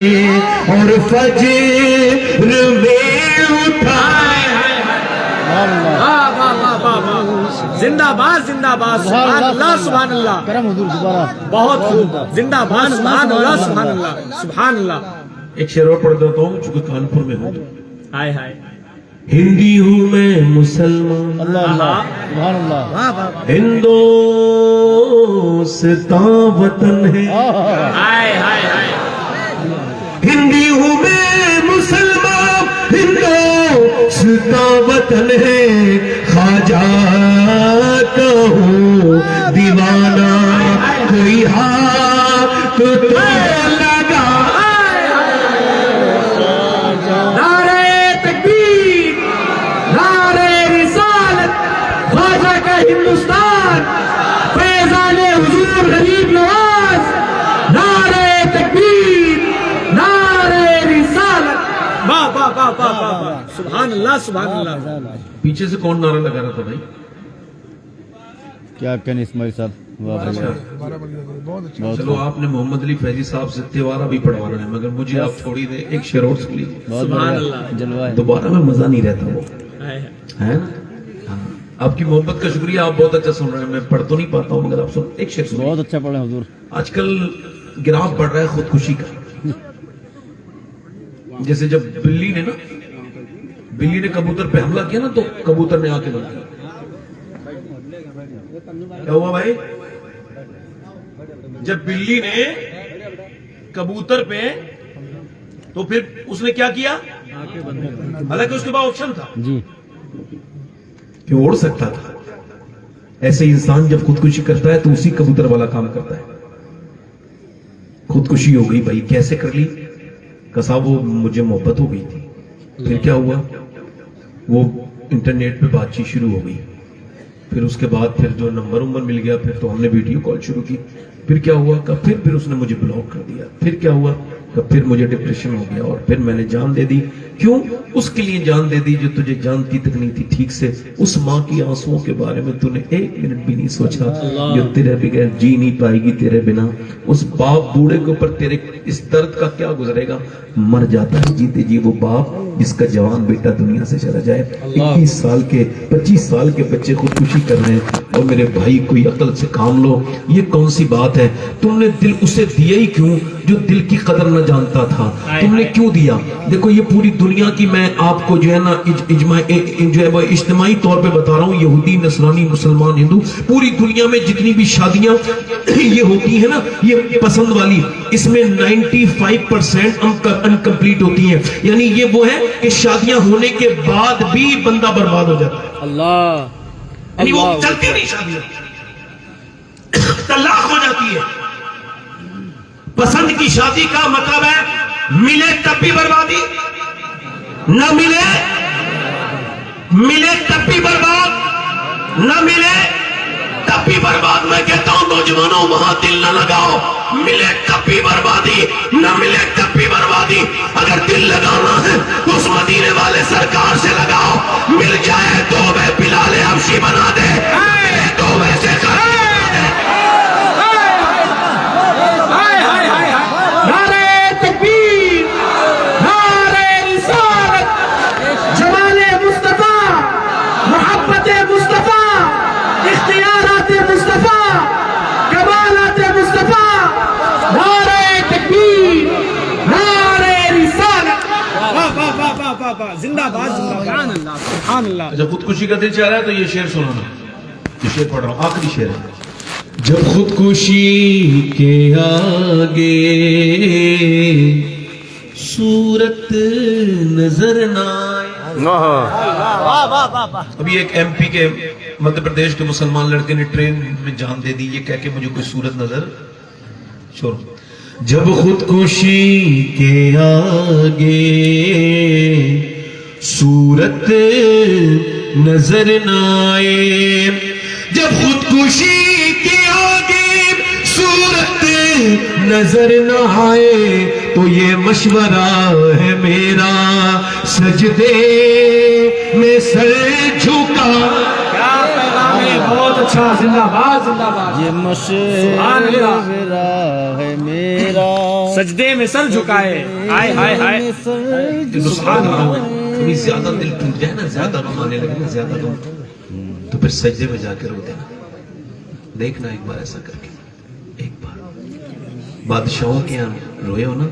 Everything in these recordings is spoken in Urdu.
اور فجر میں اٹھائے زندہ باد زندہ باد سبحان اللہ سبحان اللہ کرم حضور دوبارہ بہت خوب زندہ باد سبحان اللہ سبحان اللہ سبحان اللہ ایک شعر اور پڑھ دیتا ہوں چونکہ کانپور میں ہوں ہائے ہائے ہندی ہوں میں مسلمان اللہ اللہ سبحان اللہ واہ واہ ہندوستان وطن ہے ہائے ہائے ہائے ہندی ہوں میں مسلمان ہندوستان وطن ہے خواجہ کا ہوں دیوانہ کوئی ہاتھ تو لگا نعرہ تکبیر نعرہ رسالت خواجہ کا ہندوستان فیضان حضور غریب نواز نعرہ تکبیر نعرہ رسالت واہ واہ واہ واہ واہ سبحان اللہ سبحان اللہ پیچھے سے کون نعرہ لگا رہا تھا بھائی کیا کہنے اسماعیل صاحب واہ بھائی چلو آپ نے محمد علی فیضی صاحب سے تیوارہ بھی پڑھوانا ہے مگر مجھے آپ چھوڑی دیں ایک شعر اور سن لیجیے بہت سبحان بڑھیا اللہ جلوہ ہے دوبارہ میں مزہ نہیں رہتا وہ ہائے ہائے ہے نا آپ کی محبت کا شکریہ آپ بہت اچھا سن رہے ہیں میں پڑھ تو نہیں پاتا ہوں مگر آپ سن ایک شعر سن بہت اچھا پڑھے حضور آج کل گراف بڑھ رہا ہے خودکشی کا جیسے جب بلی نے کبوتر پہ حملہ کیا نا تو کبوتر نے آ کے لگا کیا ہوا بھائی جب بلی نے کبوتر پہ تو پھر اس نے کیا کیا حالانکہ اس کے بعد آپشن تھا جی کہ وہ اڑ سکتا تھا ایسے انسان جب خودکشی کرتا ہے تو اسی کبوتر والا کام کرتا ہے خودکشی ہو گئی بھائی کیسے کر لی کسا وہ مجھے محبت ہو گئی تھی پھر کیا ہوا وہ انٹرنیٹ پہ بات چیت شروع ہو گئی پھر اس کے بعد پھر جو نمبر مل گیا پھر تو ہم نے ویڈیو کال شروع کی پھر کیا ہوا کہ پھر اس نے مجھے بلاک کر دیا پھر کیا ہوا کہ پھر مجھے ڈپریشن ہو گیا اور پھر میں نے جان دے دی کیوں اس کے لیے جان دے دی جو تجھے جانتی تک نہیں تھی ٹھیک سے اس ماں کی آنسوؤں کے بارے میں تو نے ایک منٹ بھی نہیں سوچا جو تیرے بغیر جی نہیں پائے گی تیرے بنا اس باپ بوڑھے کے اوپر تیرے اس درد کا کیا گزرے گا مر جاتا ہے جیتے جی وہ باپ جس کا جوان بیٹا دنیا سے چلا جائے 21 سال کے 25 سال کے بچے خودکشی کر رہے ہیں اور میرے بھائی کوئی عقل سے کام لو یہ کون سی بات ہے تم نے دل اسے دیا ہی کیوں جو دل کی قدر نہ جانتا تھا تم نے کیوں دیا دیکھو یہ پوری دنیا کی میں آپ کو جو ہے نا اجتماعی طور پہ بتا رہا ہوں یہودی نصرانی مسلمان ہندو پوری دنیا میں جتنی بھی شادیاں یہ ہوتی ہیں نا یہ پسند والی اس میں 95% انکمپلیٹ ہوتی ہیں یعنی یہ وہ ہے کہ شادیاں ہونے کے بعد بھی بندہ برباد ہو جاتا ہے اللہ یعنی وہ چلتی نہیں شادیاں طلاق ہو جاتی ہے پسند کی شادی کا مطلب ہے ملے تب بھی بربادی نہ ملے تب بھی برباد نہ ملے تب بھی برباد میں کہتا ہوں نوجوانوں وہاں دل نہ لگاؤ ملے تب بھی بربادی نہ ملے تب بھی بربادی اگر دل لگانا ہے تو اس مدینے والے سرکار سے لگاؤ مل جائے تو وہ بلال حبشی بنا دے تو ویسے نعرہ تکبیر نعرہ رسالت جمال مصطفیٰ محبت مصطفیٰ اختیارات مصطفیٰ کمالات مصطفیٰ نعرہ تکبیر نعرہ رسالت واہ واہ واہ واہ واہ واہ زندہ باد سبحان اللہ سبحان اللہ جب خودکشی کا دل چاہ رہا ہے تو یہ شعر سنانا یہ شعر پڑھ رہا ہوں آخری شعر ہے جب خودکشی کے آگے صورت نظر نہ آئے ابھی ایک ایم پی کے مدھیہ پردیش کے مسلمان لڑکے نے ٹرین میں جان دے دی یہ کہہ کے مجھے کوئی صورت نظر چھوڑو جب خودکشی کے آگے صورت نظر نہ آئے جب خودکشی کے آگے صورت نظر نہ آئے تو یہ مشورہ ہے میرا سجدے میں سر جھکا کیا پیغام ہے بہت اچھا زندہ باد یہ مشورہ ہے میرا سجدے میں سر جھکائے. ہائے ہائے ہائے. سبحان اللہ. کبھی زیادہ دل ٹوٹ جائے نا, زیادہ غم آنے لگے نا, زیادہ غم, تو پھر سجدے میں جا کے رو دینا. دیکھنا ایک بار ایسا کر کے, ایک بار بادشاہوں کے یہاں روئے ہو نا,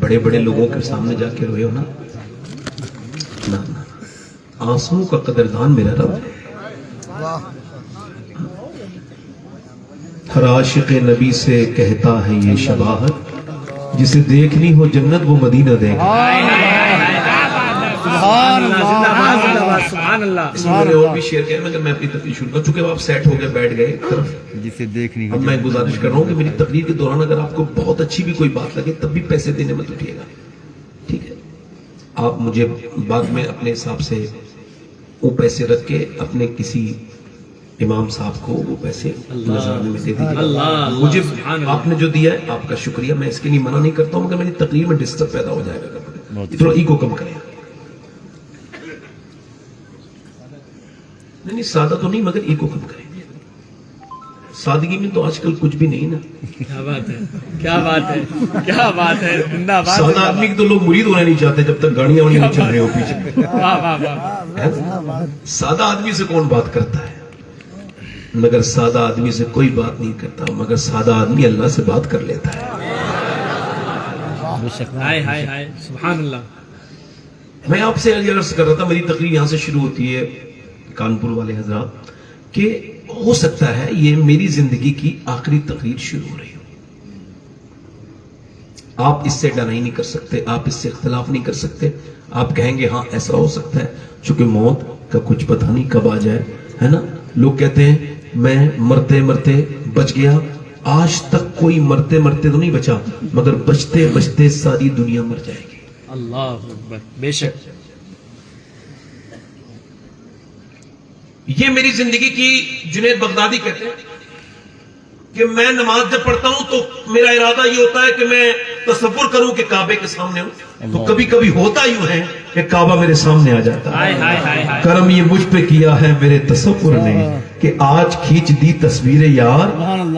بڑے بڑے لوگوں کے سامنے جا کے روئے ہو نا, آنسوں کا قدردان میرا رب ہے. ہر عاشق نبی سے کہتا ہے یہ شباہت, جسے دیکھنی ہو جنت وہ مدینہ دیکھا. سبحان اللہ. اس میں اور بھی شیئر کیا, مگر میں اپنی تقریر شروع کر چونکہ آپ سیٹ ہو گئے, بیٹھ گئے ایک طرف, جسے دیکھنی اب میں گزارش کر رہا ہوں کہ میری تقریر کے دوران اگر آپ کو بہت اچھی بھی کوئی بات لگے تب بھی پیسے دینے مت اٹھیے گا, ٹھیک ہے؟ آپ مجھے بعد میں اپنے حساب سے وہ پیسے رکھ کے اپنے کسی امام صاحب کو وہ پیسے نذرانے میں دے دیجیے. مجھے آپ نے جو دیا ہے آپ کا شکریہ, میں اس کے لیے منع نہیں کرتا ہوں, مگر میری تقریر میں ڈسٹرب پیدا ہو جائے گا. تھوڑا ایگو کم کریں. نہیں سادہ تو نہیں, مگر ایگو کم کریں. سادگی میں تو آج کل کچھ بھی نہیں نا. کیا بات ہے, کیا بات ہے, کیا بات ہے. زندہ باد. سادہ آدمی کی تو لوگ مرید ہونا نہیں چاہتے جب تک گاڑیاں واڑیاں نہیں چل رہی ہو پیچھے. واہ واہ واہ. سادہ آدمی سے کون بات کرتا ہے, مگر سادہ آدمی سے کوئی بات نہیں کرتا, مگر سادہ آدمی اللہ سے بات کر لیتا ہے. ہائے ہائے ہائے. سبحان اللہ. میں آپ سے عرض کر رہا تھا, میری تقریر یہاں سے شروع ہوتی ہے کانپور والے حضرات, کہ ہو سکتا ہے یہ میری زندگی کی آخری تقریر شروع ہو رہی ہو. آپ اس سے ڈرائی نہیں کر سکتے, آپ اس سے اختلاف نہیں کر سکتے. آپ کہیں گے ہاں ایسا ہو سکتا ہے, چونکہ موت کا کچھ پتہ نہیں کب آ جائے, ہے نا. لوگ کہتے ہیں میں مرتے مرتے بچ گیا. آج تک کوئی مرتے مرتے تو نہیں بچا, مگر بچتے بچتے ساری دنیا مر جائے گی. اللہ اکبر. بے شک. یہ میری زندگی کی جنید بغدادی کہتے ہیں کہ میں نماز جب پڑھتا ہوں تو میرا ارادہ یہ ہوتا ہے کہ میں تصور کروں کہ کعبے کے سامنے ہوں, تو کبھی کبھی ہوتا یوں ہے کہ کعبہ میرے سامنے آ جاتا ہے. کرم یہ مجھ پہ کیا ہے میرے تصور نے, کہ آج کھینچ دی تصویر یار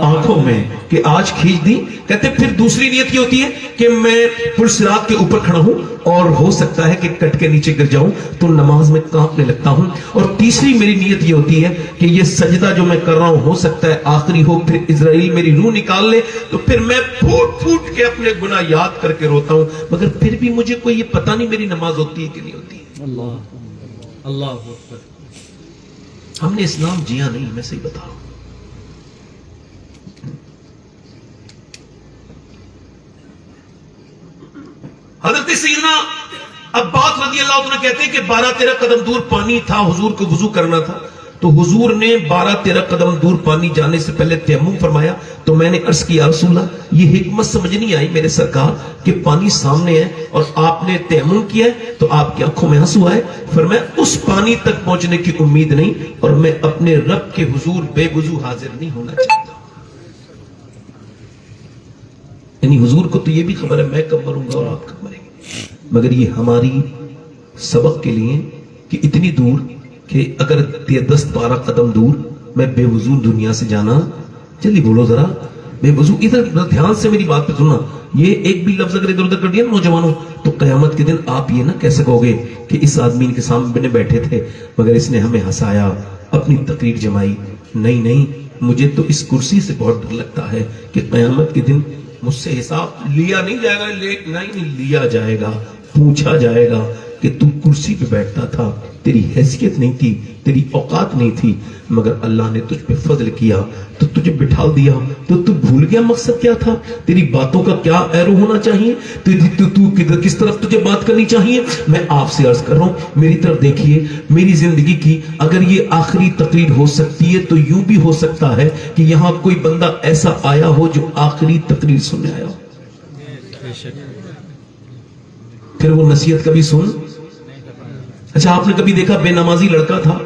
آنکھوں میں, کہ آج کھینچ دی. کہتے پھر دوسری نیت یہ ہوتی ہے کہ میں پل صراط کے اوپر کھڑا ہوں اور ہو سکتا ہے کہ کٹ کے نیچے گر جاؤں, تو نماز میں کانپنے لگتا ہوں. اور تیسری میری نیت یہ ہوتی ہے کہ یہ سجدہ جو میں کر رہا ہوں ہو سکتا ہے آخری ہو, پھر اسرائیل میری روح نکال لے, تو پھر میں پھوٹ پھوٹ کے اپنے گناہ یاد کر کے روتا ہوں, مگر پھر بھی مجھے کوئی یہ پتہ نہیں میری نماز ہوتی ہے کہ نہیں ہوتی ہے. اللہ اکبر. ہم نے اسلام جیا نہیں, میں صحیح بتا رہا ہوں. حضرت سیدنا عباس رضی اللہ عنہ کہتے ہیں کہ 12-13 قدم دور پانی تھا, حضور کو وضو کرنا تھا, تو حضور نے 12-13 قدم دور پانی جانے سے پہلے تیمم فرمایا. تو میں نے عرض کیا رسول اللہ یہ حکمت سمجھ نہیں آئی میرے سرکار کہ پانی سامنے ہے اور آپ نے تیمم کیا ہے, تو آپ کی آنکھوں میں آنسو آئے. فرمایا اس پانی تک پہنچنے کی امید نہیں, اور میں اپنے رب کے حضور بے وضو حاضر نہیں ہونا چاہتا. یعنی حضور کو تو یہ بھی خبر ہے میں کب مروں گا اور آپ کب مریں گے, مگر یہ ہماری سبق کے لیے کہ اتنی دور کہ اگر 10-12 قدم دور میں بے وضو دنیا سے جانا. جلدی بولو ذرا, بے وضو. ادھر دھیان سے میری بات پہ سننا, یہ ایک بھی لفظ اگر ادھر ادھر کر دیا نوجوانوں تو قیامت کے دن آپ یہ نہ کہہ سکو گے کہ اس آدمی کے سامنے بیٹھے تھے مگر اس نے ہمیں ہنسایا, اپنی تقریر جمائی. نہیں نہیں, مجھے تو اس کرسی سے بہت ڈر لگتا ہے کہ قیامت کے دن مجھ سے حساب لیا نہیں جائے گا. نہیں لیا جائے گا, پوچھا جائے گا کہ تو کرسی پہ بیٹھتا تھا, تیری حیثیت نہیں تھی, تیری اوقات نہیں تھی, مگر اللہ نے تجھ پہ فضل کیا تو تجھے بٹھا دیا, تو تو بھول گیا مقصد کیا تھا, تیری باتوں کا کیا ایرو ہونا چاہیے, تو کس طرف تجھے بات کرنی چاہیے. میں آپ سے عرض کر رہا ہوں میری طرف دیکھیے, میری زندگی کی اگر یہ آخری تقریر ہو سکتی ہے تو یوں بھی ہو سکتا ہے کہ یہاں کوئی بندہ ایسا آیا ہو جو آخری تقریر سننے آیا ہو. پھر وہ نصیحت کبھی سن. اچھا آپ نے کبھی دیکھا بے نمازی لڑکا تھا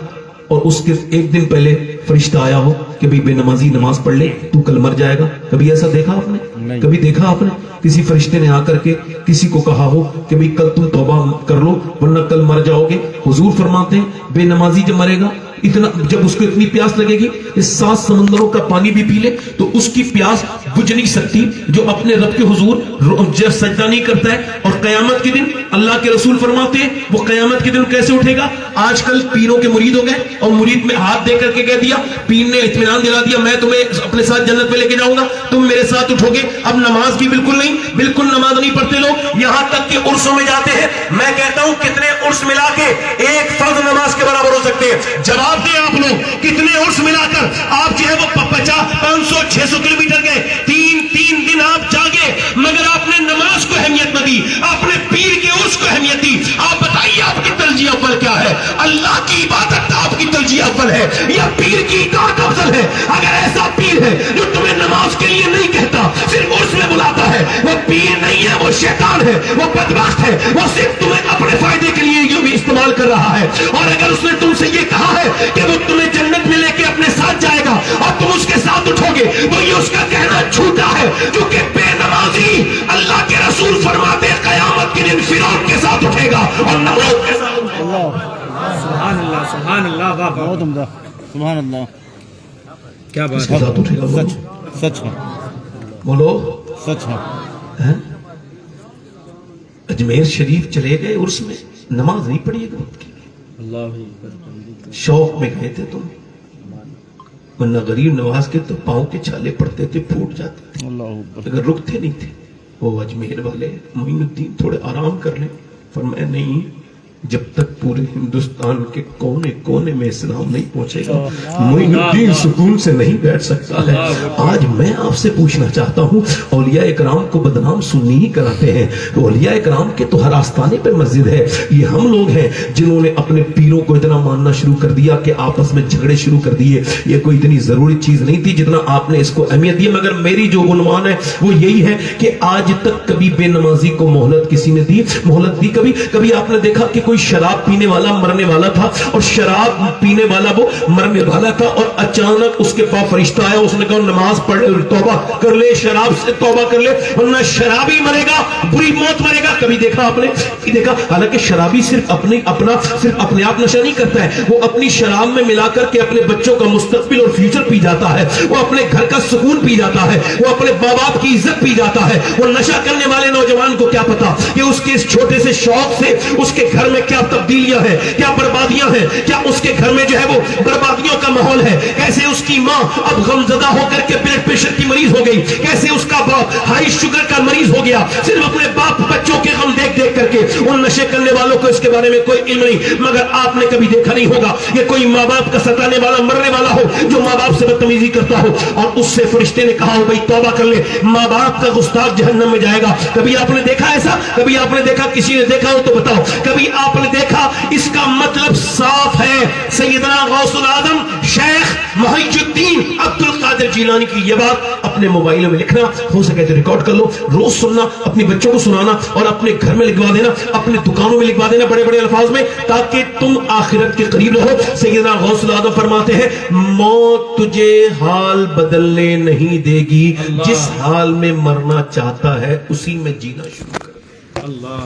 اور اس کے ایک دن پہلے فرشتہ آیا ہو کہ بھئی بے نمازی نماز پڑھ لے تو کل مر جائے گا؟ کبھی ایسا دیکھا آپ نے؟ کبھی دیکھا آپ نے کسی فرشتے نے آ کر کے کسی کو کہا ہو کہ بھئی کل تم توبہ کر لو ورنہ کل مر جاؤ گے؟ حضور فرماتے ہیں بے نمازی جب مرے گا اتنا جب اس کو اتنی پیاس لگے گی کہ 7 سمندروں کا پانی بھی پی لے تو اس کی پیاس بجھ نہیں سکتی. جو اپنے رب کے حضور جب سجدہ نہیں کرتا ہے. اور قیامت کے دن اللہ کے رسول فرماتے ہیں وہ قیامت کے دن کیسے اٹھے گا. آج کل پیروں کے مرید ہو گئے اور مرید میں ہاتھ دے کر کے کہہ دیا, پیر نے اطمینان دلا دیا میں تمہیں اپنے ساتھ جنت میں لے کے جاؤں گا, تم میرے ساتھ اٹھو گے. اب نماز بھی بالکل نہیں, بالکل نماز نہیں پڑھتے لوگ, یہاں تک کہ عرسوں میں جاتے ہیں. میں کہتا ہوں کتنے عرس ملا کے ایک فرض نماز کے برابر ہو سکتے ہیں. جواب دیں آپ لوگ, کتنے عرس ملا کر آپ جو ہے وہ 500 600 کلومیٹر گئے, 3 دن آپ جاگے مگر آپ نے نماز کو اہمیت نہ دی, آپ نے پیر کے عرس کو اہمیت دی. آپ بتائیے آپ کی ترجیح اول کیا ہے؟ اللہ کی عبادت آپ کی ترجیح اول ہے یا پیر کی اطاعت افضل ہے؟ اگر ایسا پیر ہے جو تمہیں نماز کے لیے نہیں کہتا, صرف عرس میں بلاتا ہے, وہ پیر نہیں ہے, وہ شیطان ہے, وہ بدبخت ہے, وہ صرف تمہیں اپنے فائدے کے لیے یہ بھی استعمال کر رہا ہے. اور اگر اس نے تم سے یہ کہا ہے کہ وہ تمہیں جنت میں لے کے اپنے ساتھ جائے گا اور تم اس کے ساتھ اٹھو گے, تو یہ اس کا کہنا جھوٹا ہے. کیونکہ بے نمازی اللہ کے رسول فرماتے ہیں قیامت کے دن فرعون کے ساتھ اٹھے گا اور نمرود کے ساتھ اٹھے گا. سبحان اللہ, سبحان اللہ, واہ واہ, بہت عمدہ. سبحان اللہ, کیا اس بات کے ہے. ساتھ اٹھے گا. سچ سچ ہے, بولو سچ ہے. ہیں؟ اجمیر شریف چلے گئے عرس میں, نماز نہیں پڑھی ایک وقت کی, شوق میں گئے تھے تم, ورنہ غریب نواز کے تو پاؤں کے چھالے پڑتے تھے, پھوٹ جاتے تھے اللہ اکبر. اگر رکتے نہیں تھے. وہ اجمیر والے معین الدین تھوڑے آرام کر لیں, فرمایا نہیں, جب تک پورے ہندوستان کے کونے کونے میں اسلام نہیں پہنچے گا معین الدین سکون سے نہیں بیٹھ سکتا ہے. آج میں آپ سے پوچھنا چاہتا ہوں, اولیاء اکرام کو بدنام سنی ہی کراتے ہیں. اولیاء اکرام کے تو ہر آستانے پر مسجد ہے. یہ ہم لوگ ہیں جنہوں نے اپنے پیروں کو اتنا ماننا شروع کر دیا کہ آپس میں جھگڑے شروع کر دیے. یہ کوئی اتنی ضروری چیز نہیں تھی جتنا آپ نے اس کو اہمیت دی. مگر میری جو عنوان ہے وہ یہی ہے کہ آج تک کبھی بے نمازی کو مہلت کسی نے دی, مہلت دی کبھی؟ کبھی آپ نے دیکھا کہ کوئی شراب پینے والا مرنے والا تھا, اور شراب پینے والا وہ مرنے والا تھا, اور اچانک اس کے پاس فرشتہ آیا, اس نے کہا نماز پڑھ لے, توبہ کر لے, شراب سے توبہ کر لے, ورنہ شرابی مرے گا, بری موت مرے گا. کبھی دیکھا آپ نے؟ دیکھا. حالانکہ شرابی صرف اپنے آپ نشہ نہیں کرتا ہے, وہ اپنی شراب میں ملا کر کے اپنے بچوں کا مستقبل اور فیوچر پی جاتا ہے, وہ اپنے گھر کا سکون پی جاتا ہے, وہ اپنے ماں باپ کی عزت پی جاتا ہے. وہ نشہ کرنے والے نوجوان کو کیا پتا کہ اس کے اس چھوٹے سے شوق سے اس کے گھر میں کیا تبدیلیاں ہیں, کیا بربادیاں ہیں, کیا اس کے گھر میں جو ہے وہ بربادیوں کا ماحول ہے. کیسے اس کی ماں اب غمزدہ ہو کر کے بلڈ پریشر کی مریض ہو گئی, کیسے اس کا باپ ہائی شوگر کا مریض ہو گیا, صرف اپنے باپ بچوں کے غم دیکھ دیکھ کر کے. ان نشے کرنے والوں کو اس کے بارے میں کوئی علم نہیں. مگر آپ نے کبھی دیکھا نہیں ہوگا یہ کوئی ماں باپ کا ستانے والا مرنے والا ہو جو ماں باپ سے بدتمیزی کرتا ہو, اور اس سے فرشتے نے کہا ہو بھائی توبہ کر لے, ماں باپ کا گستاخ جہنم میں جائے گا. کبھی آپ نے دیکھا ایسا؟ کبھی آپ نے دیکھا؟ کسی نے دیکھا ہو تو بتاؤ. کبھی آپ نے دیکھا؟ اس کا مطلب صاف ہے. سیدنا غوث العظم شیخ محی الدین عبد القادر جیلانی کی یہ بات اپنے موبائل میں لکھنا, ہو سکے تو ریکارڈ کر لو, روز سننا, اپنی بچوں کو سنانا, اور اپنے گھر میں لکھوا دینا, اپنے دکانوں میں لکھوا دینا بڑے بڑے الفاظ میں, تاکہ تم آخرت کے قریب رہو. سیدنا غوث العظم فرماتے ہیں موت تجھے حال بدلنے نہیں دے گی, جس حال میں مرنا چاہتا ہے اسی میں جینا شروع کر. اللہ